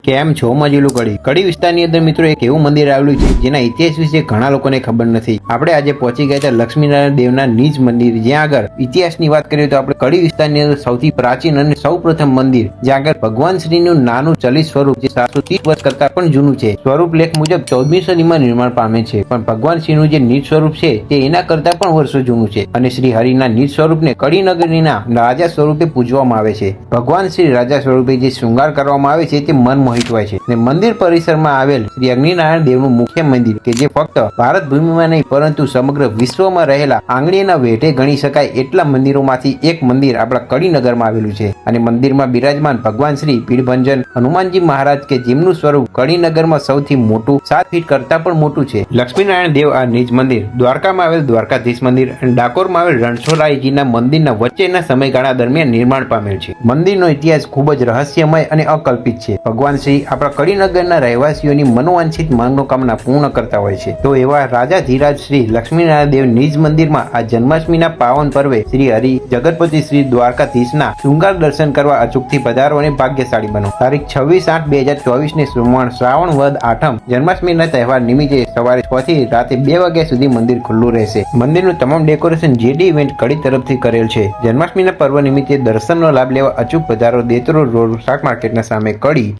કેમ છો મજેલું કડી વિસ્તારની અંદર મિત્રો એક એવું મંદિર આવેલું છે જેના ઇતિહાસ વિશે ઘણા લોકોને ખબર નથી. આપણે આજે પહોંચી ગયા હતા લક્ષ્મીનારાયણ દેવના નિજ મંદિર, જ્યાં આગળ ઇતિહાસની વાત કરીએ તો આપણે કડી વિસ્તારની અંદર સૌથી પ્રાચીન અને સૌ પ્રથમ મંદિર, જ્યાં આગળ ભગવાન શ્રીનું નાનું ચલિત સ્વરૂપ જે 730 વર્ષ કરતા પણ જૂનું છે. સ્વરૂપ લેખ મુજબ 14મી સદીમાં નિર્માણ પામે છે, પણ ભગવાન શ્રીનું જે નિજ સ્વરૂપ છે તે એના કરતા પણ વર્ષો જૂનું છે અને શ્રી હરિના નિજ સ્વરૂપને કડીનગરીના રાજા સ્વરૂપે પૂજવામાં આવે છે. ભગવાન શ્રી રાજા સ્વરૂપે જે શૃંગાર કરવામાં આવે છે તે મનમોહિત હોય છે. મંદિર પરિસરમાં આવેલ શ્રી અગ્નિનારાયણ દેવનું મુખ્ય મંદિર કે જે ફક્ત ભારત ભૂમિમાં નહીં પરંતુ સમગ્ર વિશ્વમાં રહેલા આંગળીના વેઢે ગણી શકાય એટલા મંદિરોમાંથી એક મંદિર આપણા કડીનગરમાં આવેલું છે. અને મંદિરમાં બિરાજમાન ભગવાન શ્રી પીડભંજન હનુમાનજી મહારાજ કે જેમનું સ્વરૂપ કડીનગરમાં સૌથી મોટું 7 ફીટ કરતા પણ મોટું છે. લક્ષ્મીનારાયણ દેવ આ નિજ મંદિર દ્વારકામાં આવેલ દ્વારકાધીશ મંદિર અને ડાકોરમાં આવેલ રણછોડરાયજીના મંદિરના વચ્ચેના સમયગાળા દરમિયાન નિર્માણ પામેલ છે. મંદિરનો ઇતિહાસ ખૂબ જ રહસ્યમય અને અકલ્પિત છે. ભગવાન શ્રી આપણા કડીનગરના રહેવાસીઓની મનોવાંછિત મનોકામના પૂર્ણ કરતા હોય છે. તો એવા રાજા ધીરાજ શ્રી લક્ષ્મીનારાયણ દેવ નિજ મંદિરમાં આ જન્માષ્ટમીના પાવન પર્વે શ્રી હરિ જગતપતિ શ્રી દ્વારકાધીશના શૃંગાર દર્શન કરવા અચૂકથી પધારો અને ભાગ્યશાળી બનો. તારીખ 26/8/2024 ને શ્રાવણ વદ આઠમ જન્માષ્ટમીના તહેવાર નિમિત્તે સવારે 6 થી રાતે 2 વાગ્યા સુધી મંદિર ખુલ્લું રહેશે. મંદિરનું તમામ ડેકોરેશન જેડી ઇવેન્ટ કડી તરફથી કરેલ છે. જન્માષ્ટમીના પર્વ નિમિત્તે દર્શનનો લાભ લેવા અચૂક પધારો. દેતરોડ રોડ શાક માર્કેટના સામે કડી.